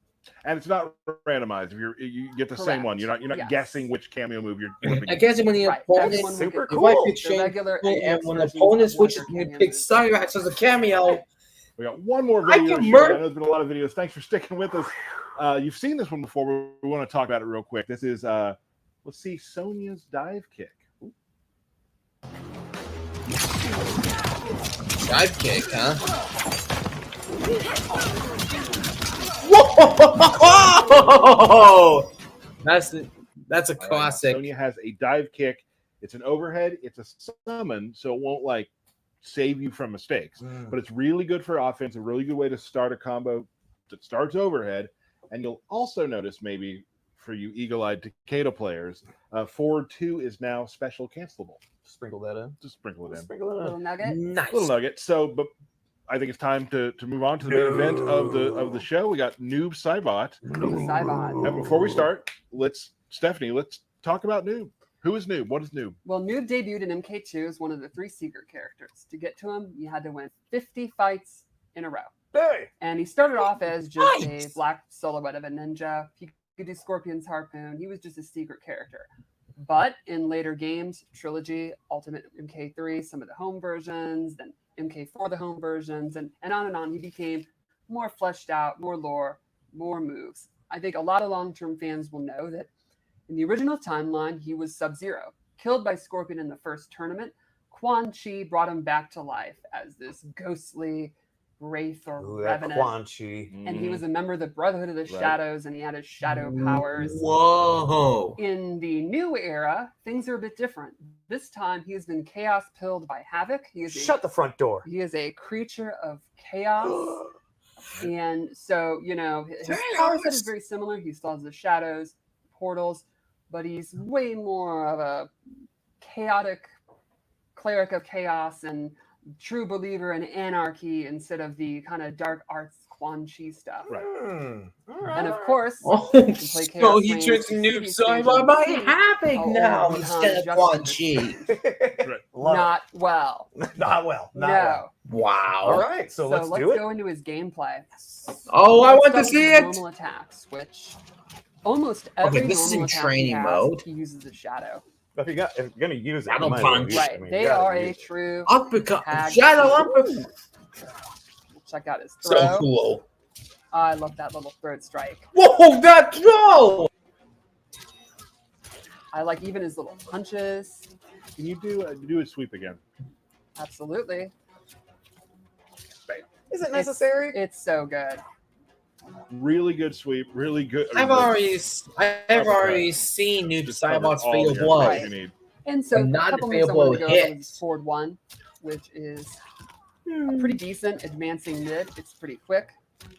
And it's not randomized. If you get the same one, you're not guessing which cameo move you're flipping. I guess when the opponent super if cool. I pick The Shang regular Tsung and EX when the versions opponent of one of switches their and cameo picks moves. Cyrax as a cameo. We got one more I video. can to show. murder- I know there's been a lot of videos. Thanks for sticking with us. You've seen this one before, but we want to talk about it real quick. This is, let's see, Sonya's dive kick. Ooh. Dive kick, huh? Whoa! That's a classic. Sonya has a dive kick. It's an overhead. It's a summon, so it won't like save you from mistakes. But it's really good for offense. A really good way to start a combo that starts overhead. And you'll also notice, maybe for you eagle-eyed Takeda players, forward 2 is now special cancelable. Sprinkle that in. Just sprinkle it in. Sprinkle it in. Little nugget. Nice. Little nugget. So, but I think it's time to move on to the main event of the show. We got Noob Saibot. Saibot. And before we start, let's talk about Noob. Who is Noob? What is Noob? Well, Noob debuted in MK2 as one of the 3 secret characters. To get to him, you had to win 50 fights in a row. Hey! And he started off as just Nice. a black silhouette of a ninja. He could do Scorpion's Harpoon. He was just a secret character. But in later games, Trilogy, Ultimate MK3, some of the home versions, then MK4, the home versions, and on, he became more fleshed out, more lore, more moves. I think a lot of long-term fans will know that in the original timeline, he was Sub-Zero, killed by Scorpion in the first tournament. Quan Chi brought him back to life as this ghostly wraith or revenant. Quan Chi. And he was a member of the Brotherhood of the Right. Shadows, and he had his shadow powers. Whoa. In the new era, things are a bit different. This time, he has been chaos pilled by Havoc. Shut the front door. He is a creature of chaos. And so, his Very power set honest. is very similar. He still has the shadows, portals, but he's way more of a chaotic cleric of chaos and true believer in anarchy instead of the kind of dark arts Quan Chi stuff. Right. And of course, Oh, you can play so Chaos he Reigns, turns the Noob city stage Saibot of by the city. Havoc Oh, now oh, instead of Justice. Quan Chi. Not well. Not well. Not No. well. Wow. All right, so let's do it. go into his gameplay. Oh, I Let's want to start see with it. Normal attacks, which almost every this is normal in attack training he has, mode. he uses a shadow. If you're gonna use it, Shadow you might as well punch. use it. Right. I mean, They you gotta are a use it. true Uppercut. tag Shadow team. uppercut. Check out his So throw. cool. I love that little third strike. Whoa, that throw. I like even his little punches. Can you do a sweep again? Absolutely. Is it necessary? It's so good. Really good sweep. Really good. I've already seen Noob Just covered Cybot's all Fatal the Blow. areas you need. And so But a not couple the moves I Fatal wanted to Blow go over was hits. forward 1, which is a pretty decent advancing mid. It's pretty quick.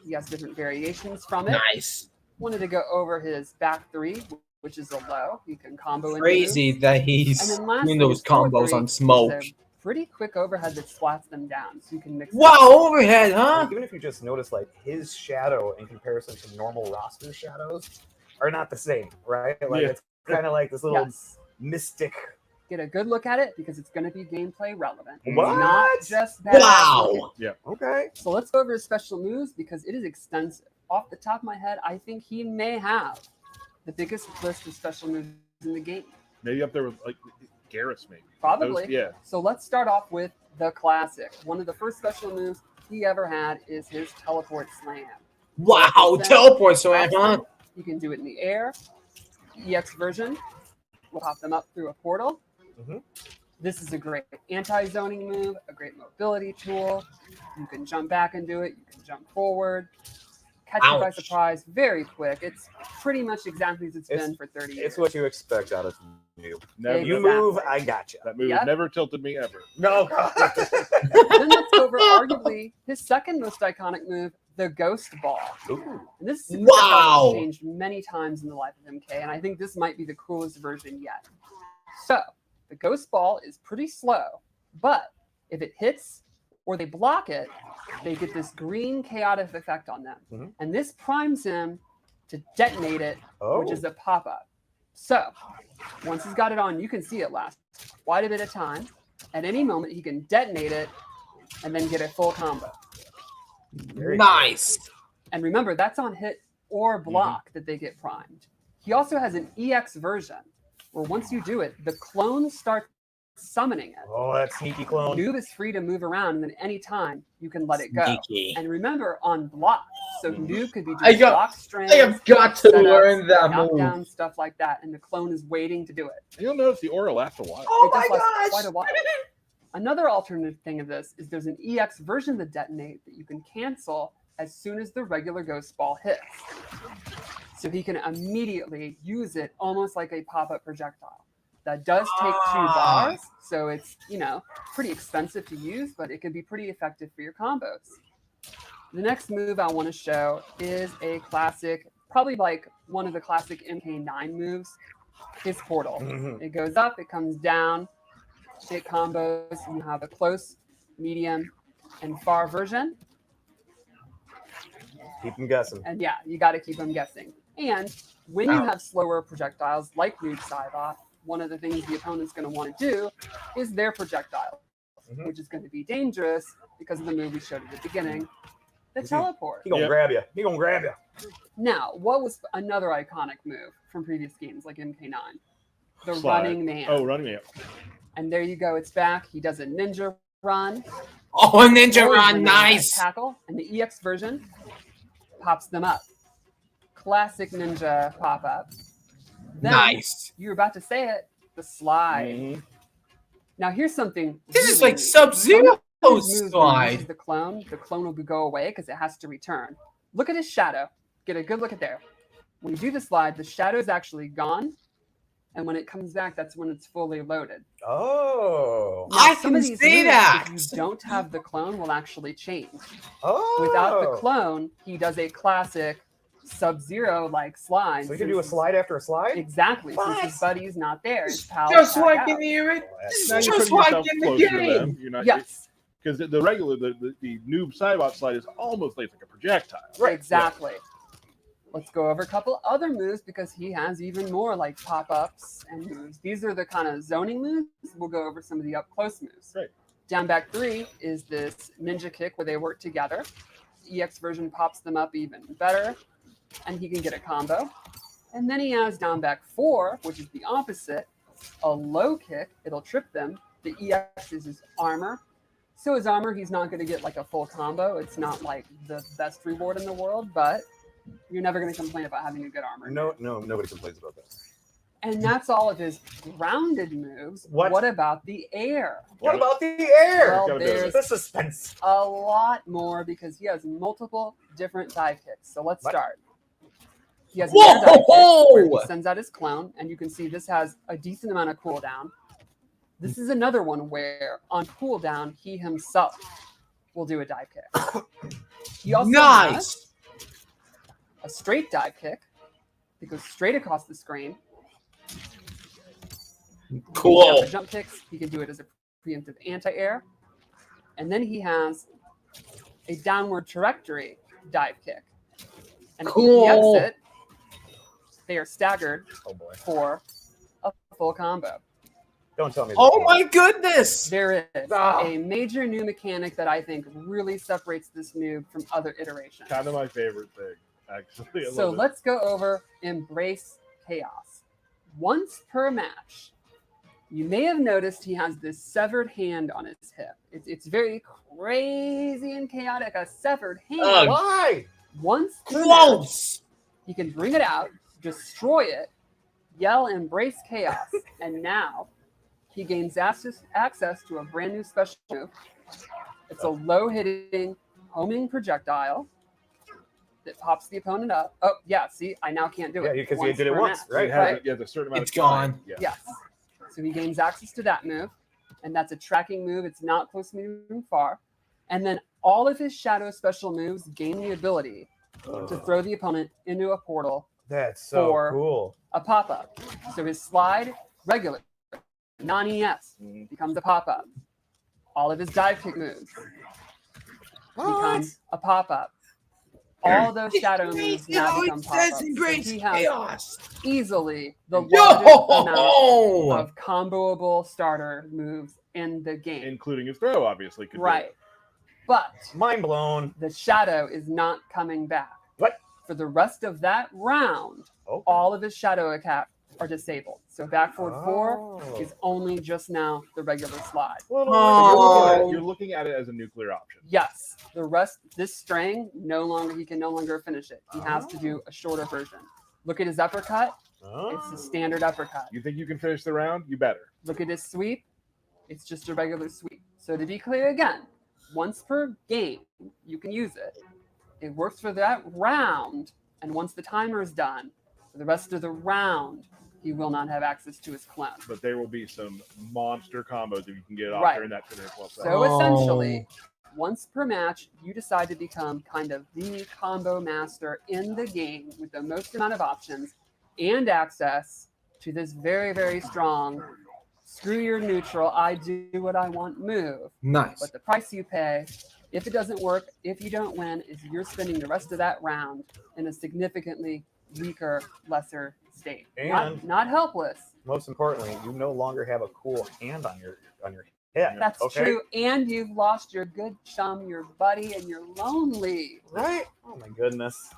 He has different variations from it. Nice. Wanted to go over his back 3, which is a low. You can combo into Crazy moves. that And he's then lastly, doing those his forward combos 3 on is smoke. a pretty quick overhead that splats them down, so you can mix. Wow, overhead, huh? Even if you just notice, like his shadow in comparison to normal roster shadows are not the same, right? Like it's kind of like this little mystic. Get a good look at it because it's going to be gameplay relevant. It's What? not just badass Wow. looking. Yeah. Okay. So let's go over his special moves because it is extensive. Off the top of my head, I think he may have the biggest list of special moves in the game. Maybe up there with like Garrus, maybe. Probably. Yeah. So let's start off with the classic. One of the first special moves he ever had is his teleport slam. Wow, teleport slam, huh? You can do it in the air. EX version will pop them up through a portal. This is a great anti-zoning move, a great mobility tool. You can jump back and do it. You can jump forward. Catch you by Ouch. surprise very quick. It's pretty much exactly as it's been for 30 years. It's what you expect out of you. Never, You Exactly. move, I got you. That move Yep. never tilted me ever. No, God. Then let's go over arguably his second most iconic move, the Ghost Ball. Ooh. And this is Wow. changed many times in the life of MK, and I think this might be the coolest version yet. So the Ghost Ball is pretty slow, but if it hits or they block it, they get this green chaotic effect on them. And this primes him to detonate it, which is a pop-up. So once he's got it on, you can see it last quite a bit of time. At any moment, he can detonate it and then get a full combo. Nice. And remember, that's on hit or block that they get primed. He also has an EX version where once you do it, the clone starts summoning it. Oh, that sneaky clone. Noob is free to move around, and then anytime you can let it go. Sneaky. And remember, on block, so Noob could be I doing got- block strands. I have got to setups, learn that move. knockdown, stuff like that, and the clone is waiting to do it. And you'll notice the aura lasts a while. Oh It does my last gosh. quite a while. Another alternative thing of this is there's an EX version of the detonate that you can cancel as soon as the regular ghost ball hits. So he can immediately use it almost like a pop-up projectile. That does take 2 bars, so it's, pretty expensive to use, but it can be pretty effective for your combos. The next move I want to show is a classic, probably like one of the classic MK9 moves, his portal. It goes up, it comes down, it combos. You have a close, medium, and far version. Keep them guessing. And yeah, you got to keep them guessing. And when you have slower projectiles like Noob Saibot, one of the things the opponent's going to want to do is their projectile, which is going to be dangerous because of the move we showed at the beginning, the teleport. He gonna grab you. He gonna grab you. Now, what was another iconic move from previous games like MK9? The Slide. running man. Oh, running man. And there you go. It's back. He does a ninja run. Oh, a ninja Or run, when they nice. Tackle, and the EX version pops them up. Classic ninja pop up. Then, Nice. You're about to say it. The slide. Now here's something. This is really like neat. Sub-Zero Some of these moves, when he slide. uses the clone will go away because it has to return. Look at his shadow. Get a good look at there. When you do the slide, the shadow is actually gone. And when it comes back, that's when it's fully loaded. Oh. Now, I some can of these see moves, that. if you don't have the clone, will actually change. Oh. Without the clone, he does a classic Sub-Zero like slide. So you can do a slide after a slide? Exactly. Since his buddy's not there, his pal. Just like in the Now you're just putting like yourself in the closer to them. game. You're not, Yes. Because the regular, the noob sidebot slide is almost like a projectile. Right. Exactly. Let's go over a couple other moves because he has even more like pop-ups and moves. These are the kind of zoning moves. We'll go over some of the up-close moves. Right. Down back 3 is this ninja kick where they work together. EX version pops them up even better, and he can get a combo. And then he has down back 4, which is the opposite, a low kick. It'll trip them. The EX is his armor. So his armor, he's not going to get like a full combo. It's not like the best reward in the world, but you're never going to complain about having a good armor. No, nobody complains about that. And that's all of his grounded moves. What? About the air? What about the air? Well, Gotta go there's The suspense. a lot more because he has multiple different dive kicks. So let's What? start. He has an air dive kick where Whoa! he sends out his clone, and you can see this has a decent amount of cooldown. This is another one where on cooldown, he himself will do a dive kick. He also has Nice. a straight dive kick that goes straight across the screen. Cool. For jump kicks, he can do it as a preemptive anti-air. And then he has a downward trajectory dive kick. And Cool. if he exit, they are staggered Oh boy. for a full combo. Don't tell me. Oh my goodness. There is Ah. a major new mechanic that I think really separates this noob from other iterations. Kind of my favorite thing, actually. I So love it. let's go over Embrace Chaos. Once per match, you may have noticed he has this severed hand on his hip. It's very crazy and chaotic. A severed hand. Ugh. Why? Once per match, Close. he can bring it out, destroy it, yell Embrace Chaos, and now he gains access to a brand new special move. It's a low-hitting, homing projectile that pops the opponent up. Oh, yeah, see, I now can't do Yeah, it. because you did it per once, match. So right? you have, Right. you have a certain amount It's of time. gone. Yeah. Yes. So he gains access to that move, and that's a tracking move. It's not close, medium, far. And then all of his shadow special moves gain the ability to throw the opponent into a portal, That's so for- cool. a pop-up. So his slide, regular, non-ES, becomes a pop-up. All of his dive kick moves becomes a pop-up. All those shadow moves now become pop-ups. So he has Chaos. easily the largest amount Yo! of comboable starter moves in the game. Including his throw, obviously. could do Right. it. But Mind blown. the shadow is not coming back. What? For the rest of that round, Oh. all of his shadow attacks are disabled. So back forward 4 Oh. is only just now the regular slide. Oh. You're looking at it as a nuclear option. Yes, the rest, this string, he can no longer finish it. He has to do a shorter version. Look at his uppercut. It's a standard uppercut. You think you can finish the round? You better. Look at his sweep. It's just a regular sweep. So to be clear again, once per game, you can use it. It works for that round. And once the timer is done, for the rest of the round, he will not have access to his clone. But there will be some monster combos if you can get it off Right. during that 10 or 12 seconds. So essentially, once per match, you decide to become kind of the combo master in the game with the most amount of options and access to this very, very strong screw your neutral, I do what I want move. Nice. But the price you pay, if it doesn't work, if you don't win, is you're spending the rest of that round in a significantly weaker, lesser state. And- not helpless. Most importantly, you no longer have a cool hand on your head. That's okay? true. And you've lost your good chum, your buddy, and you're lonely. Right? Oh my goodness.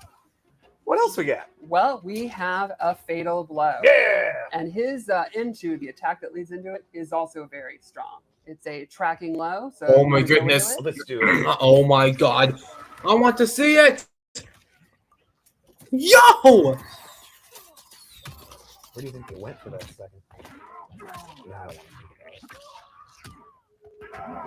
What else we got? Well, we have a fatal blow. Yeah. And his into the attack that leads into it is also very strong. It's a tracking low. So Oh my you wanna go into goodness. it? Let's do it. Oh my god. I want to see it. Yo! Where do you think they went for that second? Nah, I don't want to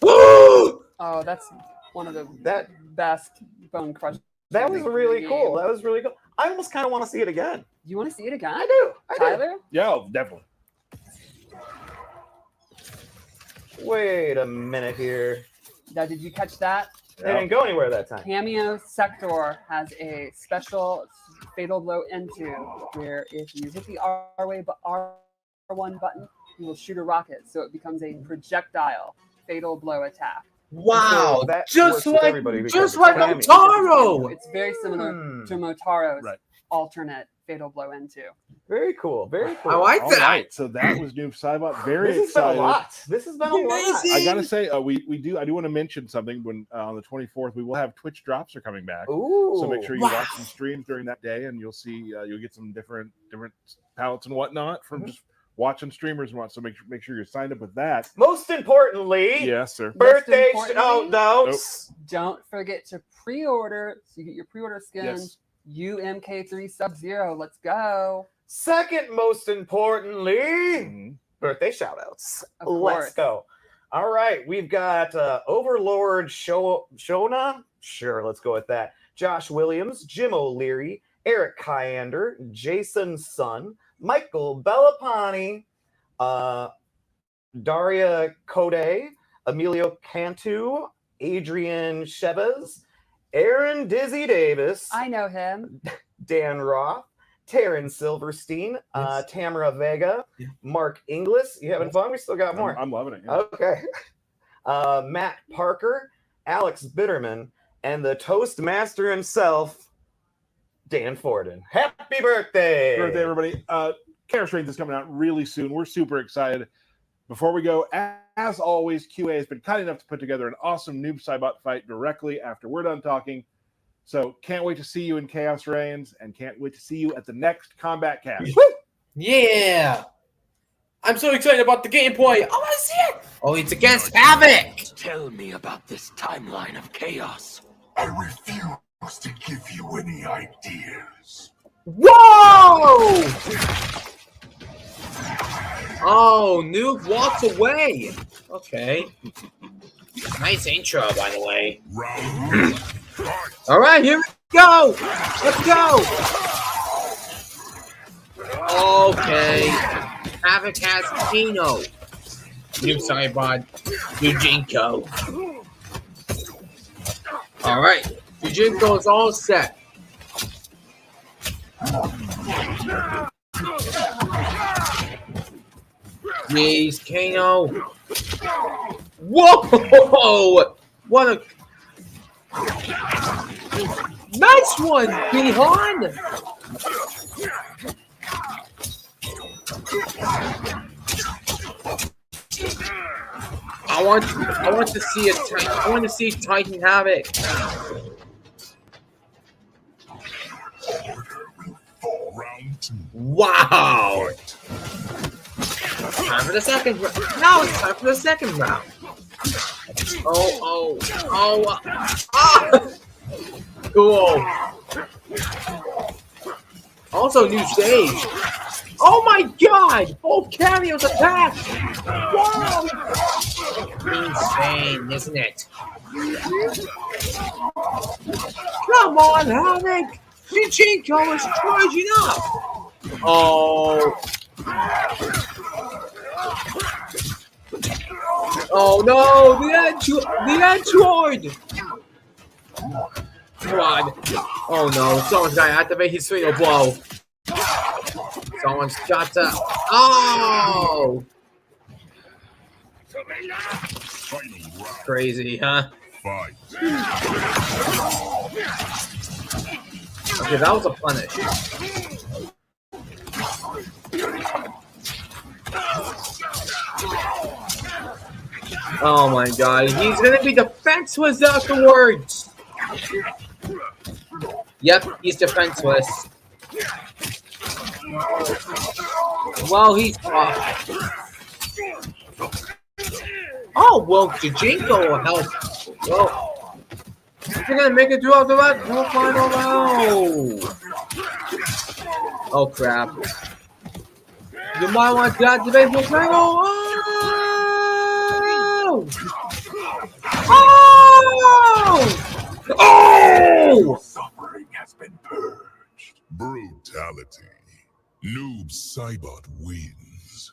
Woo! Oh, that's one of the That- best bone crush. That was really game. cool. That was really cool. I almost kind of want to see it again. You want to see it again? I do. I do. Tyler? Yeah, oh, definitely. Wait a minute here. Now, did you catch that? They didn't go anywhere that time. Cameo Sector has a special fatal blow into where if you hit the R1 button, you will shoot a rocket. So it becomes a projectile fatal blow attack. Wow. So that Just works with like everybody because just it's like Cameo. Otaro. It's very similar Hmm. to Motaro's Right. alternate fatal blow into. Very cool. Very cool. I like All that. right, so that was Noob Saibot. Very This has been a excited. lot. This has been a lot. Amazing. I gotta say, I do want to mention something. When on the 24th, we will have Twitch drops are coming back. Ooh. So make sure you Wow. watch some streams during that day, and you'll see you'll get some different palettes and whatnot from just watching streamers and what. So make sure you're signed up with that. Most importantly, Yes, sir. birthday Most shout importantly- outs. Don't forget to pre-order so you get your pre-order skin. Yes. UMK3 Sub-Zero. Let's go. Second most importantly, birthday shoutouts. Let's go. All right, we've got Overlord Shona. Sure, let's go with that. Josh Williams, Jim O'Leary, Eric Kyander, Jason Sun, Michael Bellapani, Daria Code, Emilio Cantu, Adrian Chavez, Aaron Dizzy Davis. I know him. Dan Roth, Taryn Silverstein, Tamara Vega, Mark Inglis. You having fun? We still got more. I'm loving it. Yeah. Okay. Matt Parker, Alex Bitterman, and the Toastmaster himself, Dan Forden. Happy birthday! Happy birthday, everybody. Chaos Reigns is coming out really soon. We're super excited. Before we go, as always, QA has been kind enough to put together an awesome Noob Saibot fight directly after we're done talking. So can't wait to see you in Chaos Reigns and can't wait to see you at the next Kombat Cast. Yeah. I'm so excited about the gameplay. I want to see it. Oh, it's against Havoc. Tell me about this timeline of chaos. I refuse to give you any ideas. Whoa! Oh, Noob walks away. Okay. Nice intro, by the way. All right, here we go. Let's go. Okay. Havoc has Kino. Noob Saibot, Yujinko. All right. Yujinko is all set. Jeez, Kano. Whoa! What a nice one, Bihan. I want to see a I want to see Titan Havoc. Wow! Time for the second round. No, it's time for the second round. Oh! Ah! Cool. Also, new stage. Oh my God! Both cameos attack! Wow! Insane, isn't it? Come on, Havoc! Yujinko is charging up! Oh. Oh no! The Android! Come on. Oh no, someone's got to activate his fatal blow. Someone's got to. Oh! Crazy, huh? Okay, that was a punish. Oh my God, he's gonna be defenseless afterwards. Yep, he's defenseless. Well, he's off. Oh, well, Yujinko will help. Well, you're gonna make it throughout the final round. Oh, crap. You might want to activate the final. Oh! Oh! Oh! Suffering has been purged. Brutality. Noob Saibot wins.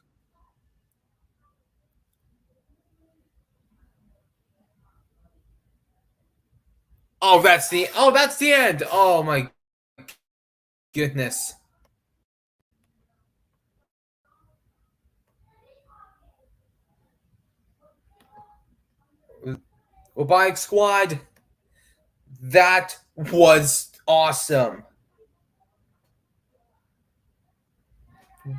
Oh, that's the end. Oh my goodness. Robotic Squad. That was awesome.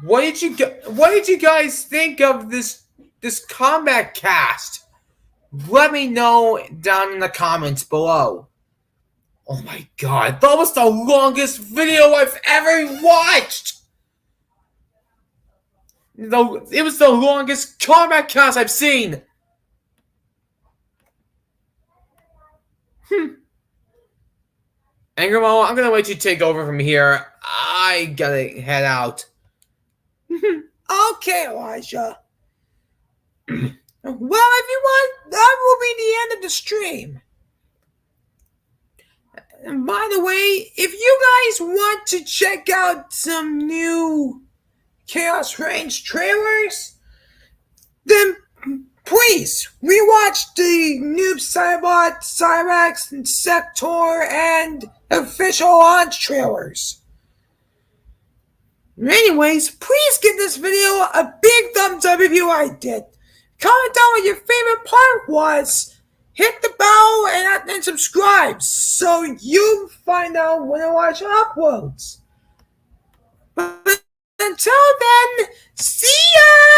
What did you guys think of this Kombat Cast? Let me know down in the comments below. Oh my God, that was the longest video I've ever watched. It was the longest Kombat Cast I've seen. Angermo, I'm gonna let you take over from here. I gotta head out. Okay, Elijah. Well, everyone, that will be the end of the stream. And by the way, if you guys want to check out some new Chaos Range trailers, then please rewatch the Noob Saibot, Cyrax, and Sector, and official launch trailers. Anyways, please give this video a big thumbs up if you liked it. Comment down what your favorite part was. Hit the bell and subscribe so you find out when I watch uploads. But until then, see ya!